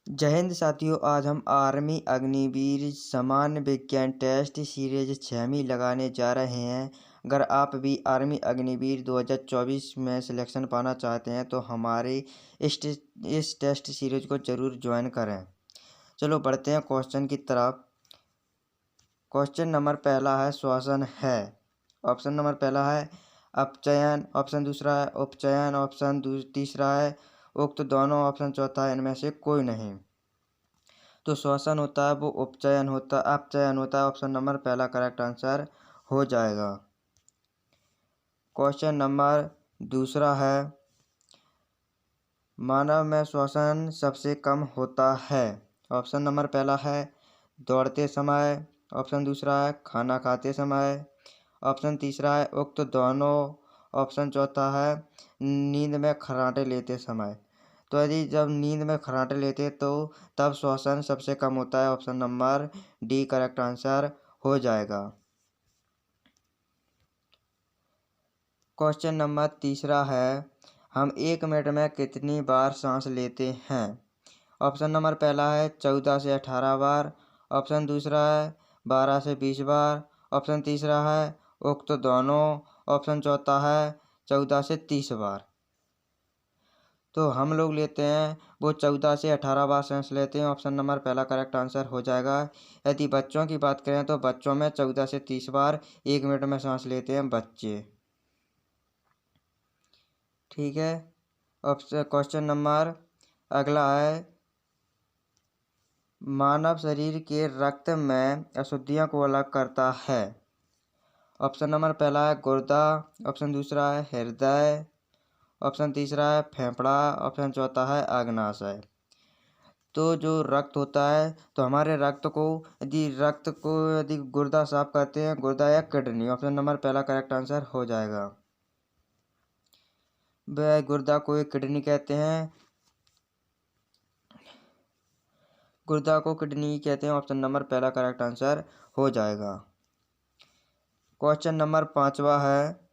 जय हिंद साथियों। आज हम आर्मी अग्निवीर सामान्य विज्ञान टेस्ट सीरीज 6वीं लगाने जा रहे हैं। अगर आप भी आर्मी अग्निवीर 2024 में सिलेक्शन पाना चाहते हैं तो हमारे इस टेस्ट सीरीज को ज़रूर ज्वाइन करें। चलो बढ़ते हैं क्वेश्चन की तरफ। क्वेश्चन नंबर पहला है श्वसन है। ऑप्शन नंबर पहला है अपचयन, ऑप्शन दूसरा है उपचयन, ऑप्शन तीसरा है उक्त दोनों, ऑप्शन चौथा है इनमें से कोई नहीं। तो श्वसन होता है वो अपचयन होता है। ऑप्शन नंबर पहला करेक्ट आंसर हो जाएगा। क्वेश्चन नंबर दूसरा है मानव में श्वसन सबसे कम होता है। ऑप्शन नंबर पहला है दौड़ते समय, ऑप्शन दूसरा है खाना खाते समय, ऑप्शन तीसरा है उक्त दोनों, ऑप्शन चौथा है नींद में खर्राटे लेते समय। तो यदि जब नींद में खर्राटे लेते तो तब श्वसन सबसे कम होता है। Option number D correct answer हो जाएगा। क्वेश्चन नंबर तीसरा है हम 1 मिनट में कितनी बार सांस लेते हैं। ऑप्शन नंबर पहला है 14 से 18 बार, ऑप्शन दूसरा है 12 से 20 बार, ऑप्शन तीसरा है उक्त दोनों, ऑप्शन चौथा है 14 से 30 बार। तो हम लोग लेते हैं वो 14 से 18 बार सांस लेते हैं। ऑप्शन नंबर पहला करेक्ट आंसर हो जाएगा। यदि बच्चों की बात करें तो बच्चों में 14 से 30 बार 1 मिनट में सांस लेते हैं बच्चे। ठीक है। ऑप्शन क्वेश्चन नंबर अगला है मानव शरीर के रक्त में अशुद्धियों को अलग करता है। ऑप्शन नंबर पहला है गुर्दा, ऑप्शन दूसरा है हृदय, ऑप्शन तीसरा है फेफड़ा, ऑप्शन चौथा है अग्नाशय। तो जो रक्त होता है तो हमारे यदि गुर्दा साफ करते हैं, गुर्दा या किडनी। ऑप्शन नंबर पहला करेक्ट आंसर हो जाएगा। वह गुर्दा को किडनी कहते हैं, गुर्दा को किडनी कहते हैं। ऑप्शन नंबर पहला करेक्ट आंसर हो जाएगा। क्वेश्चन नंबर 5वां है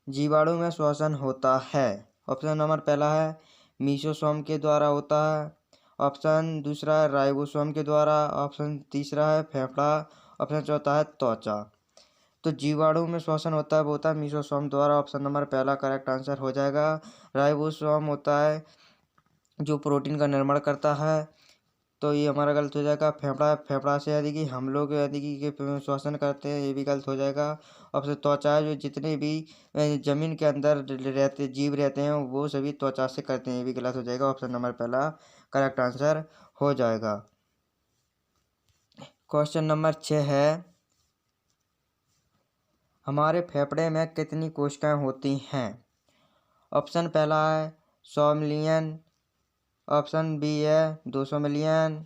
जीवाणु में श्वसन होता है। ऑप्शन नंबर पहला है मीसोसोम के द्वारा होता है, ऑप्शन दूसरा है राइबोसोम के द्वारा, ऑप्शन तीसरा है फेफड़ा, ऑप्शन चौथा है त्वचा। तो जीवाणु में श्वसन होता है वो होता है मीसोसोम द्वारा। ऑप्शन नंबर पहला करेक्ट आंसर हो जाएगा। राइबोसोम होता है जो प्रोटीन का निर्माण करता है, तो ये हमारा गलत हो जाएगा। फेफड़ा से यदि हम लोग श्वसन करते हैं, ये भी गलत हो जाएगा। ऑप्शन त्वचा जो जितने भी जमीन के अंदर जीव रहते हैं वो सभी त्वचा से करते हैं, ये भी गलत हो जाएगा। ऑप्शन नंबर पहला करेक्ट आंसर हो जाएगा। क्वेश्चन नंबर 6 है हमारे फेफड़े में कितनी कोशिकाएं होती हैं। ऑप्शन पहला है 100 मिलियन, ऑप्शन बी है 200 मिलियन,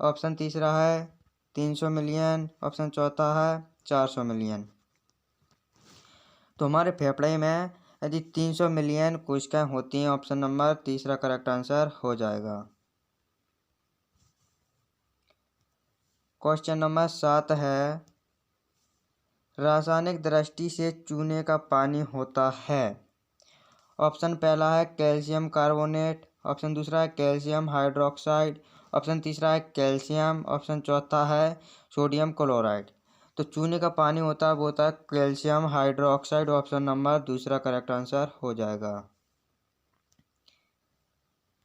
ऑप्शन तीसरा है 300 मिलियन, ऑप्शन चौथा है 400 मिलियन। तो हमारे फेफड़े में यदि 300 मिलियन कोशिकाएं होती हैं, ऑप्शन नंबर तीसरा करेक्ट आंसर हो जाएगा। क्वेश्चन नंबर 7 है रासायनिक दृष्टि से चूने का पानी होता है। ऑप्शन पहला है कैल्शियम कार्बोनेट, ऑप्शन दूसरा है कैल्शियम हाइड्रोक्साइड, ऑप्शन तीसरा है कैल्शियम, ऑप्शन चौथा है सोडियम क्लोराइड। तो चूने का पानी होता है वो होता है कैल्शियम हाइड्रोक्साइड। ऑप्शन नंबर दूसरा करेक्ट आंसर हो जाएगा।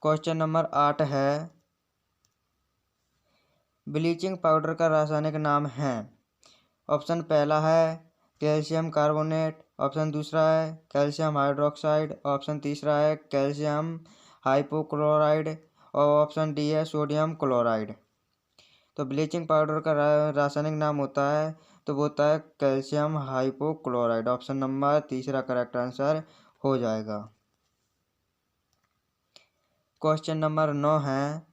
क्वेश्चन नंबर 8 है ब्लीचिंग पाउडर का रासायनिक नाम है। ऑप्शन पहला है कैल्शियम कार्बोनेट, ऑप्शन दूसरा है कैल्शियम हाइड्रोक्साइड, ऑप्शन तीसरा है कैल्शियम हाइपोक्लोराइड और ऑप्शन डी है सोडियम क्लोराइड। तो ब्लीचिंग पाउडर का रासायनिक नाम होता है तो वो होता है कैल्शियम हाइपोक्लोराइड। ऑप्शन नंबर तीसरा करेक्ट आंसर हो जाएगा। क्वेश्चन नंबर 9 है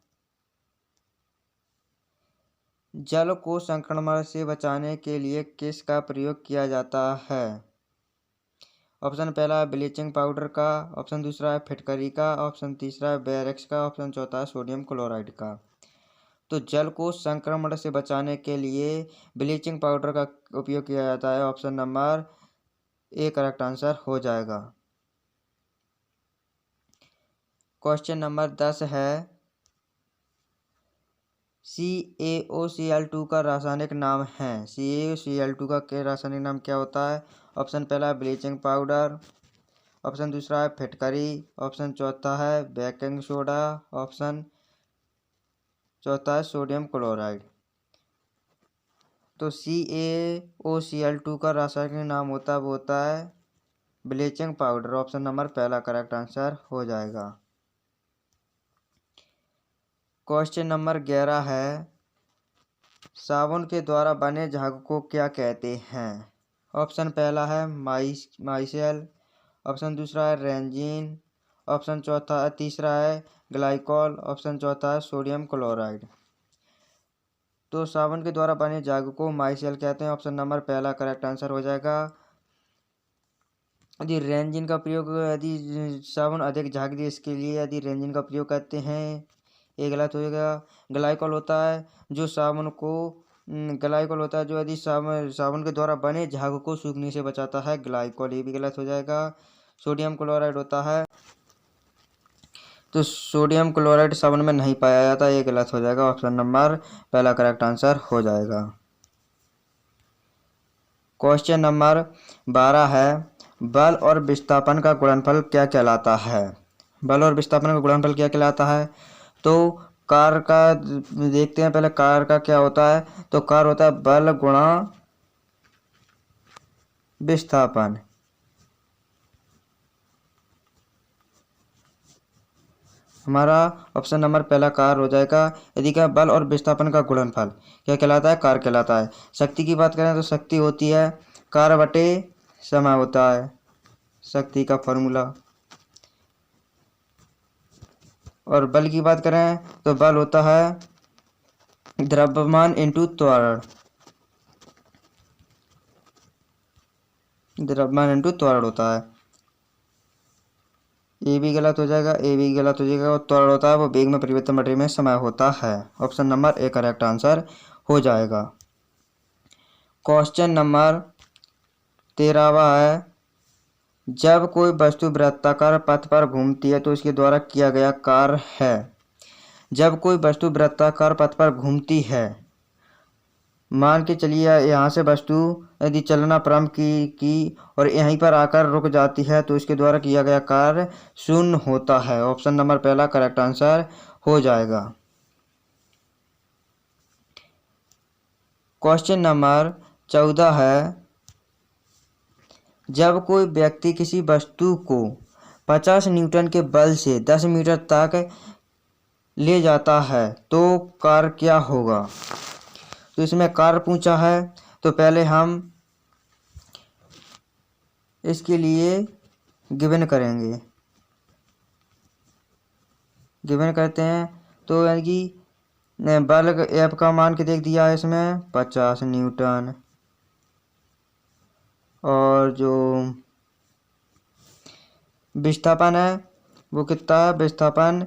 जल को संक्रमण से बचाने के लिए किसका प्रयोग किया जाता है। ऑप्शन पहला है ब्लीचिंग पाउडर का, ऑप्शन दूसरा है फिटकरी का, ऑप्शन तीसरा है बेरेक्स का, ऑप्शन चौथा है सोडियम क्लोराइड का। तो जल को संक्रमण से बचाने के लिए ब्लीचिंग पाउडर का उपयोग किया जाता है। Option number A correct answer हो जाएगा। क्वेश्चन नंबर 10 है CaOCl2 का रासायनिक नाम है। CaOCl2 का रासायनिक नाम क्या होता है? ऑप्शन पहला है ब्लीचिंग पाउडर, ऑप्शन दूसरा है फिटकरी, ऑप्शन चौथा है बेकिंग सोडा, ऑप्शन चौथा है सोडियम क्लोराइड। तो CaOCl2 का रासायनिक नाम वो होता है ब्लीचिंग पाउडर। ऑप्शन नंबर पहला करेक्ट आंसर हो जाएगा। क्वेश्चन नंबर 11 है साबुन के द्वारा बने झाग को क्या कहते हैं? ऑप्शन पहला है माइसेल, ऑप्शन दूसरा है रेंजिन, ऑप्शन तीसरा है ग्लाइकॉल, ऑप्शन चौथा है सोडियम क्लोराइड। तो साबुन के द्वारा बने झाग को माइसेल कहते हैं। ऑप्शन नंबर पहला करेक्ट आंसर हो जाएगा। यदि रेंजिन का प्रयोग यदि साबुन अधिक झाग दे इसके लिए यदि रेंजिन का प्रयोग करते हैं, ये गलत हो जाएगा। ग्लाइकॉल होता है जो साबुन को ग्लाइकॉल होता है जो यदि साबुन के द्वारा बने झाग को सूखने से बचाता है, ग्लाइकॉल, ये भी गलत हो जाएगा। सोडियम क्लोराइड होता है तो सोडियम क्लोराइड साबुन में नहीं पाया जाता, ये गलत हो जाएगा। ऑप्शन नंबर पहला करेक्ट आंसर हो जाएगा। क्वेश्चन नंबर 12 है बल और विस्थापन का गुणनफल क्या कहलाता है? बल और विस्थापन का गुणनफल क्या कहलाता है? तो कार का देखते हैं पहले, कार का क्या होता है? तो कार होता है बल गुणा विस्थापन। हमारा ऑप्शन नंबर पहला कार हो जाएगा। यदि क्या बल और विस्थापन का गुणनफल क्या कहलाता है? कार कहलाता है। शक्ति की बात करें तो शक्ति होती है कार बटे समय होता है शक्ति का फॉर्मूला। और बल की बात करें तो बल होता है द्रव्यमान इंटू त्वरण, द्रव्यमान इंटू त्वरण होता है। ये भी गलत हो जाएगा, ये भी गलत हो जाएगा। और त्वरण होता है वो वेग में परिवर्तन बटे में समय होता है। Option number A correct answer हो जाएगा। क्वेश्चन नंबर 13वां है जब कोई वस्तु वृत्ताकार पथ पर घूमती है तो इसके द्वारा किया गया कार्य है। जब कोई वस्तु वृत्ताकार पथ पर घूमती है, मान के चलिए यहाँ से वस्तु यदि चलना प्रारंभ की और यहीं पर आकर रुक जाती है तो इसके द्वारा किया गया कार्य शून्य होता है। ऑप्शन नंबर पहला करेक्ट आंसर हो जाएगा। क्वेश्चन नंबर 14 है जब कोई व्यक्ति किसी वस्तु को 50 न्यूटन के बल से 10 मीटर तक ले जाता है तो कार्य क्या होगा? तो इसमें कार्य पूछा है तो पहले हम इसके लिए गिवन करेंगे। गिवन करते हैं तो यानी कि बल एफ का मान के देख दिया है इसमें 50 न्यूटन, और जो विस्थापन है वो कितना है? विस्थापन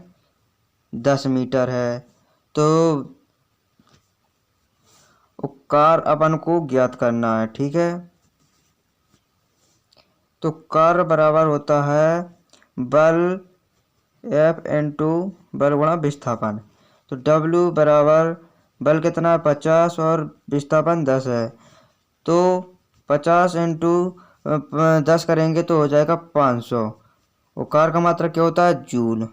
10 मीटर है। तो कार्य अपन को ज्ञात करना है, ठीक है। तो कार्य बराबर होता है बल एफ इंटू बल गुणा विस्थापन। तो डब्ल्यू बराबर बल कितना है? 50 और विस्थापन 10 है। तो 50 इंटू 10 करेंगे तो हो जाएगा 500। और कार्य का मात्रा क्या होता है? जूल।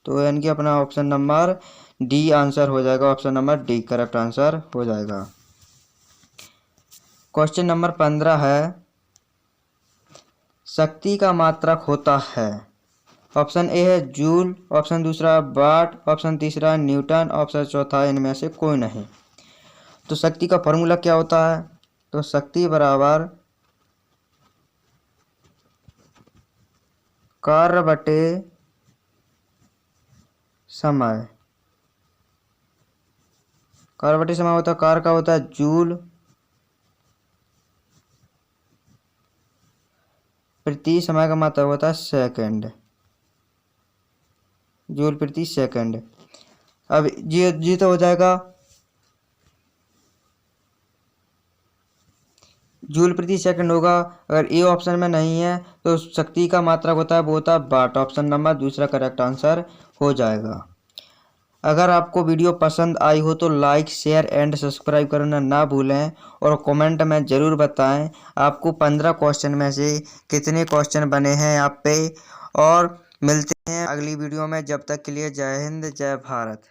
तो यानी कि अपना ऑप्शन नंबर डी आंसर हो जाएगा। Option number D correct answer हो जाएगा। क्वेश्चन नंबर 15 है शक्ति का मात्रक होता है। ऑप्शन ए है जूल, ऑप्शन दूसरा वाट, ऑप्शन तीसरा न्यूटन, ऑप्शन चौथा इनमें से कोई नहीं। तो शक्ति का फॉर्मूला क्या होता है? तो शक्ति बराबर कार्य बटे समय। कार्य बटे समय होता है, कार्य का होता है जूल प्रति समय का मात्रक होता है सेकंड, जूल प्रति सेकंड। अब ये तो हो जाएगा, जूल प्रति सेकंड होगा। अगर ए ऑप्शन में नहीं है तो शक्ति का मात्रक होता है वो होता है वाट। ऑप्शन नंबर दूसरा करेक्ट आंसर हो जाएगा। अगर आपको वीडियो पसंद आई हो तो लाइक शेयर एंड सब्सक्राइब करना ना भूलें और कमेंट में ज़रूर बताएं आपको 15 क्वेश्चन में से कितने क्वेश्चन बने हैं आप पे। और मिलते हैं अगली वीडियो में, जब तक के लिए जय हिंद जय भारत।